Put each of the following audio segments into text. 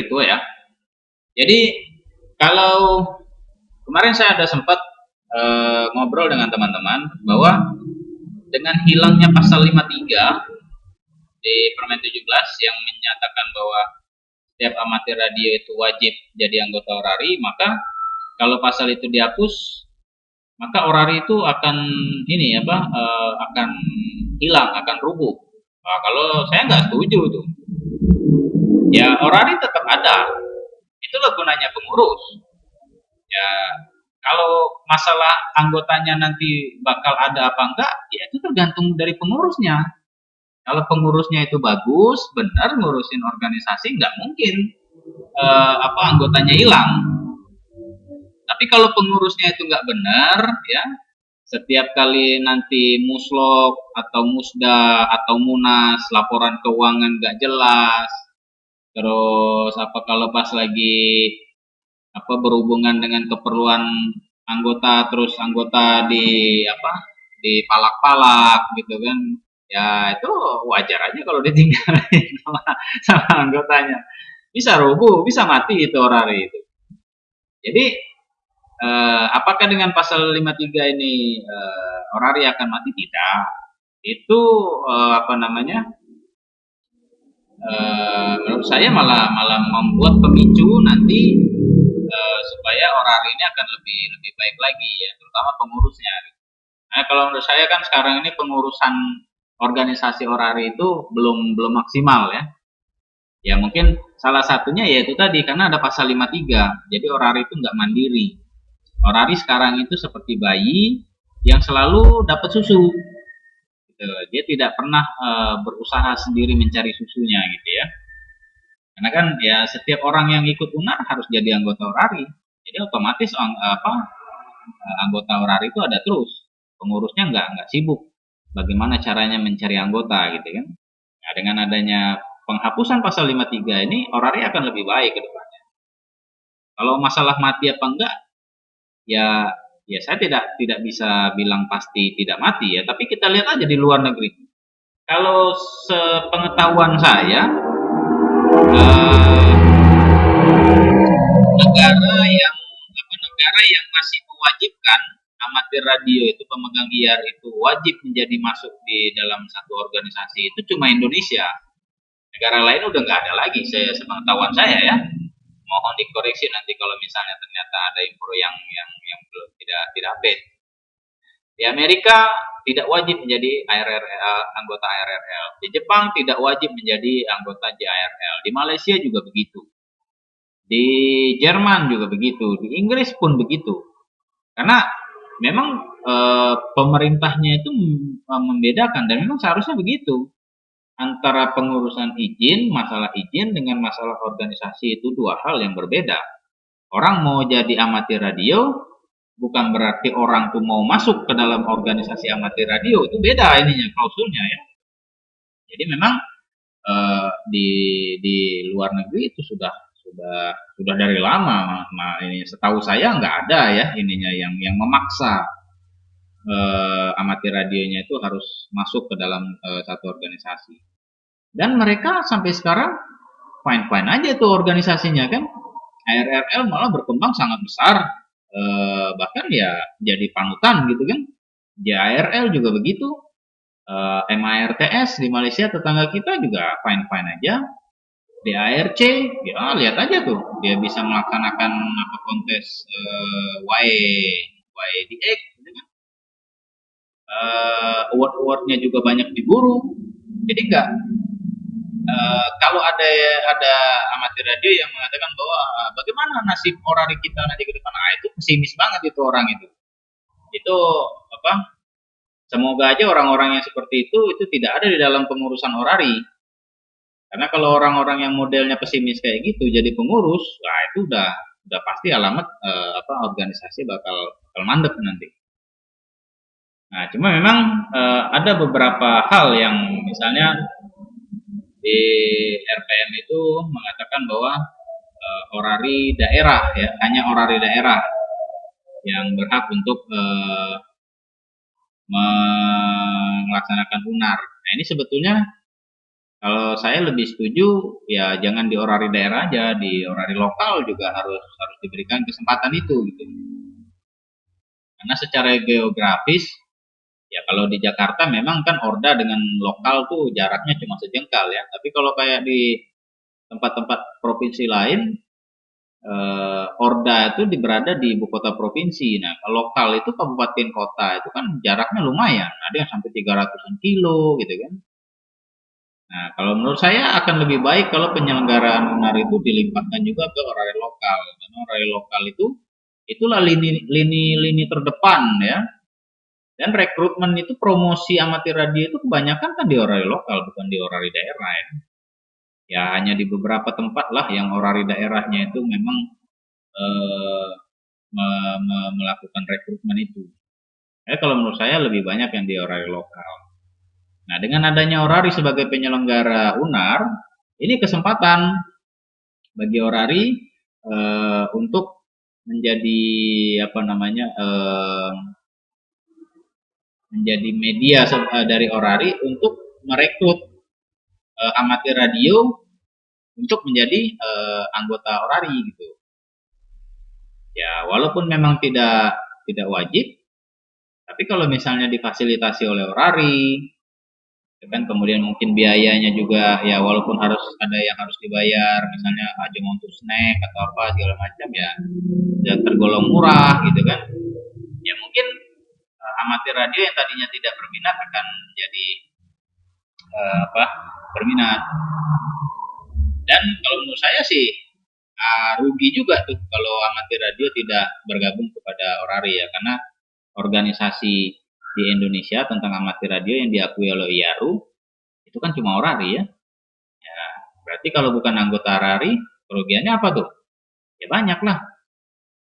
itu ya. Jadi kalau kemarin saya ada sempat ngobrol dengan teman-teman bahwa dengan hilangnya pasal 53 di Permen 17 yang menyatakan bahwa setiap amatir radio itu wajib jadi anggota orari, maka kalau pasal itu dihapus, maka orari itu akan akan hilang, akan rubuh. Nah, kalau saya nggak setuju tuh. Ya orari tetap ada. Itulah gunanya pengurus. Ya kalau masalah anggotanya nanti bakal ada apa enggak, ya itu tergantung dari pengurusnya. Kalau pengurusnya itu bagus, benar ngurusin organisasi, nggak mungkin anggotanya hilang. Tapi kalau pengurusnya itu nggak benar, ya setiap kali nanti muslok atau musda atau munas laporan keuangan nggak jelas, terus kalau pas lagi berhubungan dengan keperluan anggota, terus anggota dipalak-palak gitu kan, ya itu wajar aja kalau ditinggalin sama anggotanya, bisa rubuh, bisa mati itu orari itu. Jadi apakah dengan pasal 53 ini orari akan mati? Tidak. Itu menurut saya malah membuat pemicu nanti supaya orari ini akan lebih lebih baik lagi ya, terutama pengurusnya. Nah, kalau menurut saya kan sekarang ini pengurusan organisasi orari itu belum maksimal ya. Ya mungkin salah satunya yaitu tadi karena ada pasal 53. Jadi orari itu nggak mandiri. Orari sekarang itu seperti bayi yang selalu dapat susu. Gitu. Dia tidak pernah berusaha sendiri mencari susunya gitu ya. Karena kan ya setiap orang yang ikut UNAR harus jadi anggota orari. Jadi otomatis anggota orari itu ada terus. Pengurusnya nggak sibuk. Bagaimana caranya mencari anggota gitu kan. Nah, dengan adanya penghapusan pasal 53 ini orari akan lebih baik ke depannya. Kalau masalah mati apa enggak, ya saya tidak bisa bilang pasti tidak mati ya, tapi kita lihat aja di luar negeri. Kalau sepengetahuan saya, negara yang masih mewajibkan amatir radio itu, pemegang IAR itu wajib menjadi masuk di dalam satu organisasi itu cuma Indonesia. Negara lain udah nggak ada lagi, sepengetahuan saya ya. Mohon dikoreksi nanti kalau misalnya ternyata ada info yang belum tidak update. Di Amerika tidak wajib menjadi anggota ARRL. Di Jepang tidak wajib menjadi anggota JARL. Di Malaysia juga begitu. Di Jerman juga begitu. Di Inggris pun begitu. Karena memang pemerintahnya itu membedakan dan memang seharusnya begitu. Antara pengurusan izin, masalah izin dengan masalah organisasi itu dua hal yang berbeda. Orang mau jadi amatir radio bukan berarti orang tuh mau masuk ke dalam organisasi amatir radio, itu beda ininya klausulnya ya. Jadi memang di luar negeri itu sudah dari lama. Ini setahu saya nggak ada ya ininya yang memaksa amatir radionya itu harus masuk ke dalam satu organisasi. Dan mereka sampai sekarang fine-fine aja tuh organisasinya kan. ARRL malah berkembang sangat besar, bahkan ya jadi panutan gitu kan. JARL juga begitu, MARTS di Malaysia tetangga kita juga fine-fine aja. DARC ya lihat aja tuh dia bisa melaksanakan kontes YDX gitu kan. Award-awardnya juga banyak diburu. Jadi enggak kalau ada amatir radio yang mengatakan bahwa bagaimana nasib orari kita nanti ke depan, itu pesimis banget itu orang itu. Itu semoga aja orang-orang yang seperti itu tidak ada di dalam pengurusan orari. Karena kalau orang-orang yang modelnya pesimis kayak gitu jadi pengurus, itu udah pasti alamat organisasi bakal mandek nanti. Nah, cuma memang ada beberapa hal yang misalnya di RPM itu mengatakan bahwa orari daerah ya, hanya orari daerah yang berhak untuk melaksanakan UNAR. Nah, ini sebetulnya Kalau saya lebih setuju ya jangan di orari daerah aja, di orari lokal juga harus harus diberikan kesempatan itu gitu. Karena secara geografis ya kalau di Jakarta memang kan Orda dengan lokal tuh jaraknya cuma sejengkal ya. Tapi kalau kayak di tempat-tempat provinsi lain, Orda itu berada di ibu kota provinsi. Nah, kalau lokal itu kabupaten kota itu kan jaraknya lumayan. Ada yang sampai 300-an kilo gitu kan. Nah, kalau menurut saya akan lebih baik kalau penyelenggaraan UNAR itu dilimpahkan juga ke orari lokal. Karena orari lokal itu itulah lini terdepan ya. Dan rekrutmen itu promosi amatir radio itu kebanyakan kan di orari lokal bukan di orari daerah ya. Ya hanya di beberapa tempat lah yang orari daerahnya itu memang eh, melakukan rekrutmen itu. Kalau menurut saya lebih banyak yang di orari lokal. Nah, dengan adanya orari sebagai penyelenggara UNAR, ini kesempatan bagi orari untuk menjadi apa namanya menjadi media dari orari untuk merekrut amatir radio untuk menjadi anggota orari gitu. Ya, walaupun memang tidak wajib, tapi kalau misalnya difasilitasi oleh orari, ya kan kemudian mungkin biayanya juga ya walaupun harus ada yang harus dibayar, misalnya aja untuk snack atau apa segala macam ya, ya tergolong murah gitu kan. Ya mungkin amatir radio yang tadinya tidak berminat akan jadi berminat. Dan kalau menurut saya sih rugi juga tuh kalau amatir radio tidak bergabung kepada orari ya, karena organisasi di Indonesia tentang amatir radio yang diakui oleh IARU itu kan cuma orari ya. Ya, berarti kalau bukan anggota orari, kerugiannya apa tuh? Ya banyak lah.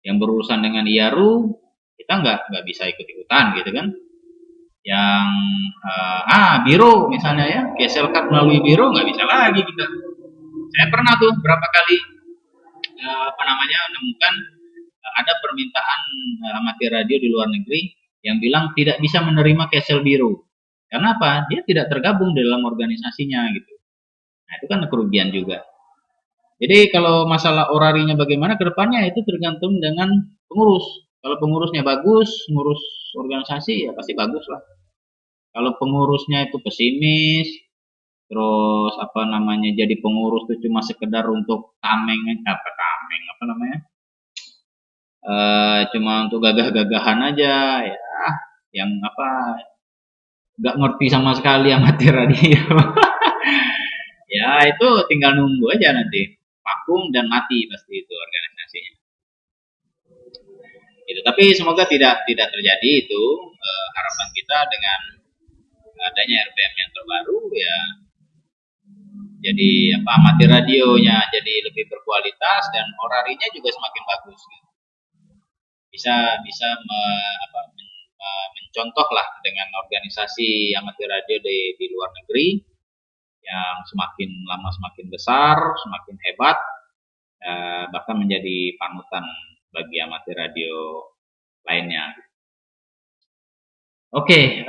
Yang berurusan dengan IARU kita nggak bisa ikut-ikutan gitu kan. Yang biro misalnya ya, Gesel Cup melalui biro nggak bisa lagi kita. Saya pernah tuh berapa kali menemukan ada permintaan amatir radio di luar negeri yang bilang tidak bisa menerima Kesel Biru. Karena apa? Dia tidak tergabung dalam organisasinya gitu. Nah, itu kan kerugian juga. Jadi kalau masalah orarinya bagaimana ke depannya itu tergantung dengan pengurus. Kalau pengurusnya bagus, ngurus organisasi ya pasti bagus lah. Kalau pengurusnya itu pesimis, terus apa namanya jadi pengurus itu cuma sekedar untuk tameng apa namanya cuma untuk gagah-gagahan aja ya yang apa nggak ngerti sama sekali amatir radio ya itu tinggal nunggu aja nanti vakum dan mati pasti itu organisasinya itu tapi semoga tidak terjadi itu harapan kita dengan adanya RPM yang terbaru ya jadi apa amatir radionya jadi lebih berkualitas dan orarinya juga semakin bagus gitu. bisa bisa mencontoh lah dengan organisasi amatir radio di luar negeri yang semakin lama semakin besar, semakin hebat, bahkan menjadi panutan bagi amatir radio lainnya. Oke,